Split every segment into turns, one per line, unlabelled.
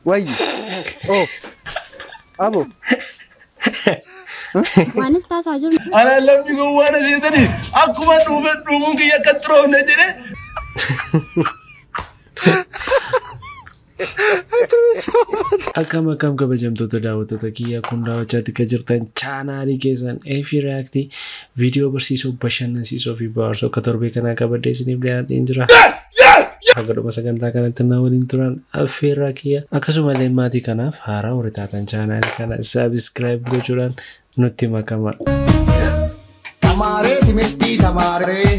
Why? Oh, Abo.
Manis tas aja.
Ana lamni go wana sih tadi. Aku mah nunggu kayak katrom aja deh.
Akkam kabajamtoota daawwattoota kiyya kun daawwachaa jirtan chaanaalii keessan Efi React viidiyoo barsiisoo bashannansiisoo fi baarsoo akka torbee kanaa qabadhee isiniif dhiyaatee jira. Hagadhuma sagantaa kanatti na waliin turan affeerraa kiyya akkasumallee maatii kanaaf haaraa warri taatan chaanaalii kana subscribe gochuudhaan nutti makama.
Tamaree timirtii tamaree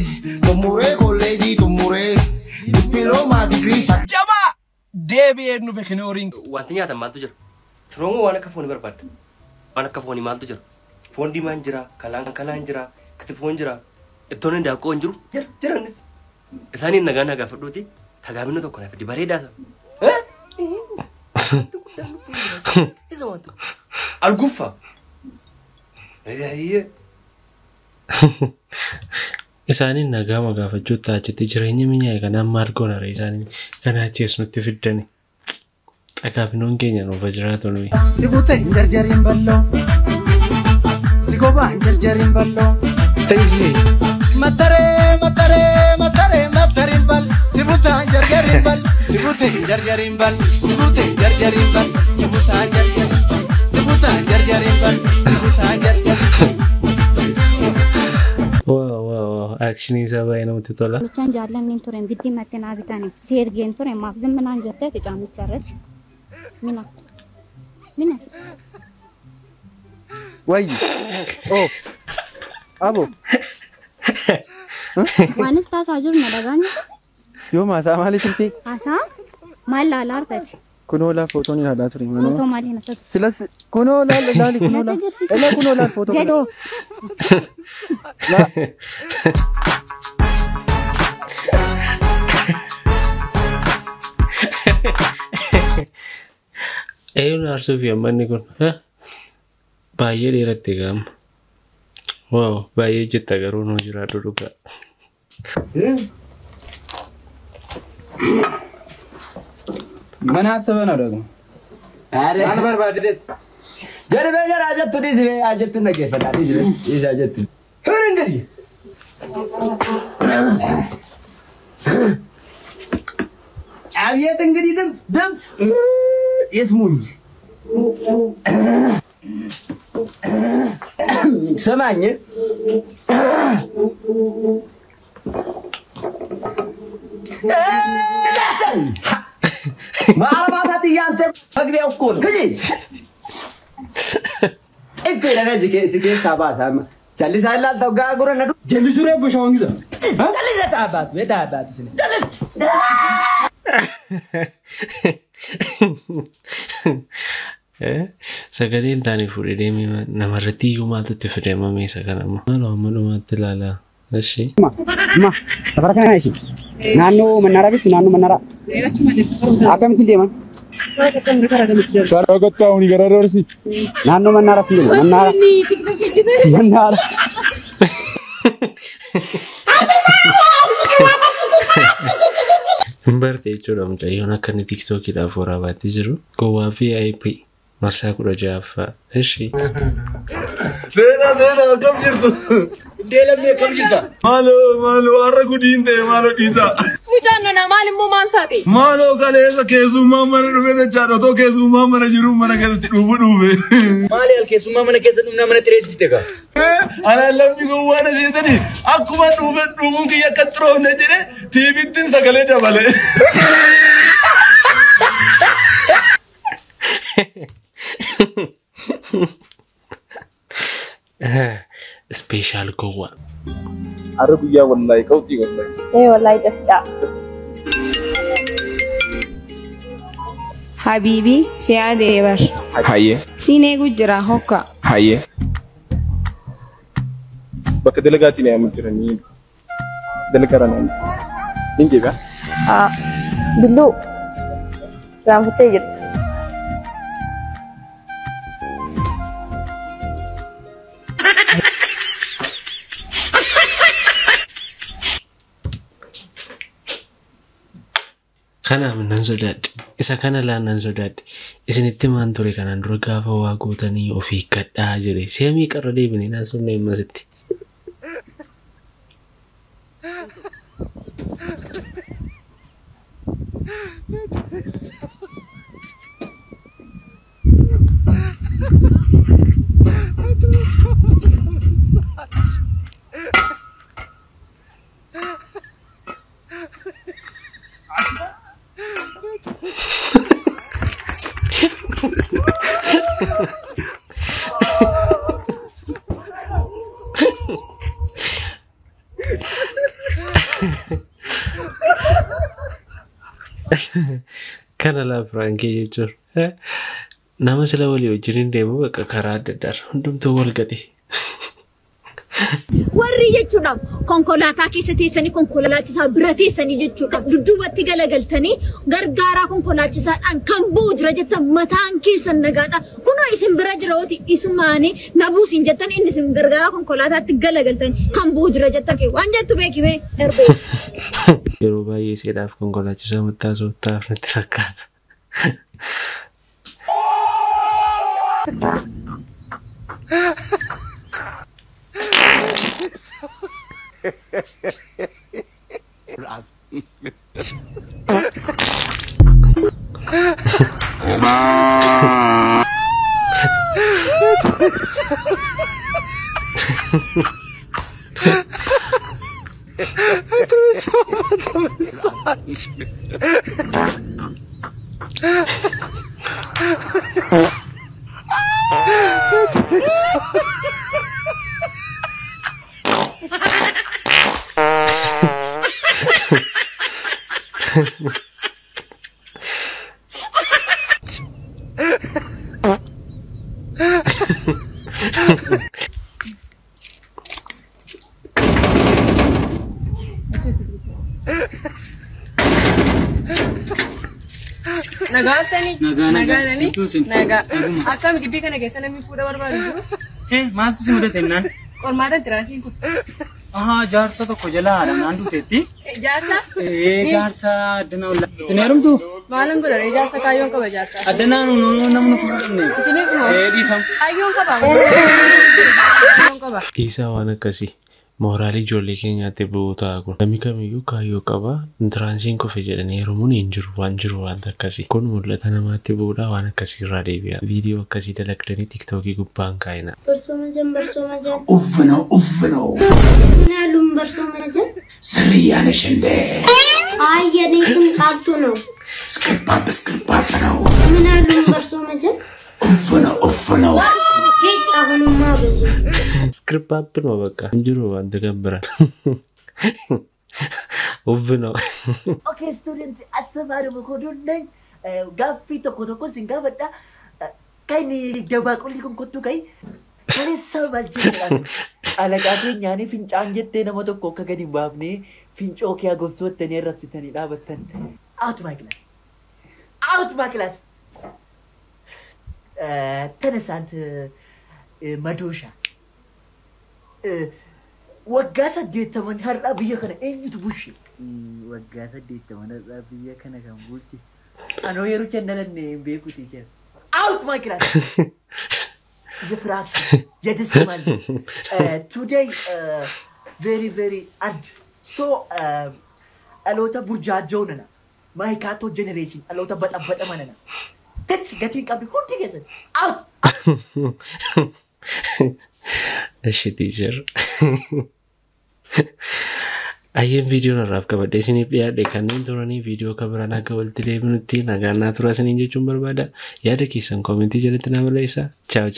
tumuree kolleejii tumuree dippiloomaa digirii jabaa deebi'ee nu fekinoorin.
Wanti nyaatan maaltu jira? Firoomuu waan akka foonii barbaadda. Waan akka foonii maaltu jira? Foon diimaan jira, kalaan jira, kitifoon jira, ittoon hindaaqqoo hin jiru. Jiranis. Isaaniin nagaan nagaa fudhuuti. Tagaabinoo tokko naaf bareedaa sana. Isa wanti. Alguffa.
Isaaniin nagaa magaafachuu taachitti jireenya minyaa'e kanaan maal goonare isaaniin kana achees nutti fiddani. Tagaabinoon keenya nuuf jiraatu nuyi.
Si buute hin jarjarin balloo. Si goba hin jarjarin balloo.
Easy.
Matarin bal. Si buute hin jarjarin bal. Si buute hin jarjarin bal. Si buute hin jarjarin bal. Si buute hin jarjarin bal. Si buute hin jarjarin bal. Si buute hin jarjarin bal.
Wow, action isa baay'ee namatti tola.
Bichaan jaallanni ture biddi matte naa bitani. Seergeen ture maaf zimminaan jettee xicaamicha irratti. Mina.
Why? Oh, Abo.
Manis tas aja na daganya.
Yo masa mali sirti.
Asa? Mal lalar tadi.
Kuno la foto ni ada turi mana?
Foto mali na tas.
Silas kuno la kuno la. Ela kuno la foto. Kuno. La.
Ayun arsuuf yammanni kun baay'ee dheeratti gaama. Wow, baay'ee jetta garuu nuu jiraatu dhugaa.
Mana asaba na dogo. Mana barbaadde. Jarbe jara ajattu disbe ajattu nageeffata disbe isa ajattu. Hin ngadi. Abiyeet እንግዲህ ድምፅ ይስሙኝ ሰማኝ ማለማታት ያንተ መግቢያው እኮ ነው ግዲ እፈረና ጂኬ ሳባሳማ ጀልሳላ ተጋጉረ ነዱ ጀልሱሬ በሻውን ግዛ ጀልሰታ አባት በዳዳቱ ስለ
Sagaleen taanii fuudhee deemee namarratti iyyuu maaltu fidamame isa kanamma. Maaloo amma dhumaatti ilaala. Ashii.
Ma safara kana isi. Naannoo Mannaraa bitti naannoo Mannaraa. Akkamitti deeman?
Karaa gottaa huni gara dorsi.
Naannoo Mannaraa si deema. Mannaraa.
Barte jechuudha mucayyoon akka inni TikTokidhaaf waraabaatti jiru. Gowwaa VIP marsaa 16ffaa. Ishii.
Seena kam jirtu? Deelamee kam jirta? Maaloo har'a gudiin ta'e maaloo dhiisaa.
Mucaan na maal immoo maal taate?
Maaloo kaleessa keessummaan mana dhufe jechaadha. Otoo keessummaan mana jiru mana keessatti dhufe.
Maali al keessummaa mana keessa dhumna mana tireessiste gaa?
Ana lamni go wana sih tadi. Aku mah nunggu kayak katrom aja deh. TV-tin sagalee dabale.
Special gowwaa.
Ada guyyaa wallahi kautii wallahi.
Wallahi dasja. Habibi siyaade bar.
Haye.
Sine gujra hokka.
Haye. Bakka dalagaatti ne amantiranii dalagaran injeba.
Billu. Rambutee jirti.
Kana minan sodaadhe. Isa kana laanan sodaadhe. Isinitti maan ture kanaan dura gaafa waa gootanii ofii kadhaa jedhe. Seemii qarra deebinee naan sunna himmasitti. Kana la Frankie jechuudha. Nama sila walii wajjin deemu bakka karaa adda addaa hundumtuu wal gate.
Warri jechuudha konkolaataa keessa teessanii konkolaachisaa bira teessanii jechuudha dudduubatti galagaltanii gargaaraa konkolaachisaadhaan kan bu'u jira jettan mataan keessan nagaadha. Kunoo isin bira jira oti isumaanii nabuusin jettan inni isin gargaaraa konkolaataatti galagaltanii kan bu'u jira jettan waan jettu beekime darbee.
Yeroo baay'ee seedhaaf konkolaachisaa mattaasoo taaf natti fakkaata.
Nagaa. Akkam gibbii kana keessa namni fuudha barbaadu jiru?
Maaltu si mudate naan?
Qormaata tiraasiin kun.
Jaarsa tokko jalaa naan duuteetti.
Jaarsa?
Jaarsa addana ollaa. Itti heerumtu?
Maalan godhare jaarsa kaayyoon qaba jaarsa.
Addanaan namni fuudhanne.
Isinis moo?
Dhiifam.
Kaayyoon qaba. Kaayyoon qaba.
Isaa waan akkasii mooraalii ijoollee keenyaatti bu'uu ta'a kun. Namni kamiyyuu kaayyoo qaba. Tiraansiin kofe jedhanii heerumuun hin jiru waan jiru waanta akkasii. Kun mul'ata namaatti bu'uudha waan akkasii irraa deebi'a. Viidiyoo akkasii dalagdanii tiktookii gubbaan kaa'ina.
Barsooma jan. Uffino. Minaalum barsooma jan.
Sariyyaan ishindee.
Ayyanii sun caaltu no.
Skirpaap ነው.
Minaalum barsooma jan.
Uffino.
Hecha hunummaa bezu.
Skirpaap ነው በቃ እንጅሩ አንተ ገምብራ uffino.
Okay, student, astamaru mukhodun nai gaffi tokko singafadha. Kaini dabaqulli kun kottu kai kalessa baljira. Alaqaa keenyaanii fincaan jettee nama tokko akka gadi baafnee fincoo kee agobsoottanii rabsitanii dhaabattan. Out my class. Out my class. Tanasaant Madosha. Waggaa 8 har'a biyya kana eenyutu bulche?
Waggaa 8 har'a biyya kana kan bulche. Anoo yeroo chandalanne hin beeku teacher.
Out my class. Decimal. Today very hard. So alota burjaajow nana. Mahikaatoo generation alota bada manana. That's getting up who together. Out.
እሺ ቲቸር አየን ቪዲዮ ነራፍ ከበደ ሲኒፍ ያደ ከነን ቶራኒ ቪዲዮ ከብራና ከወልት ዴብኑቲ ናጋና ቱራስን እንጀቹን በርባዳ ያደ ኪሰን ኮሜንት ጀለትና በላይሳ ቻው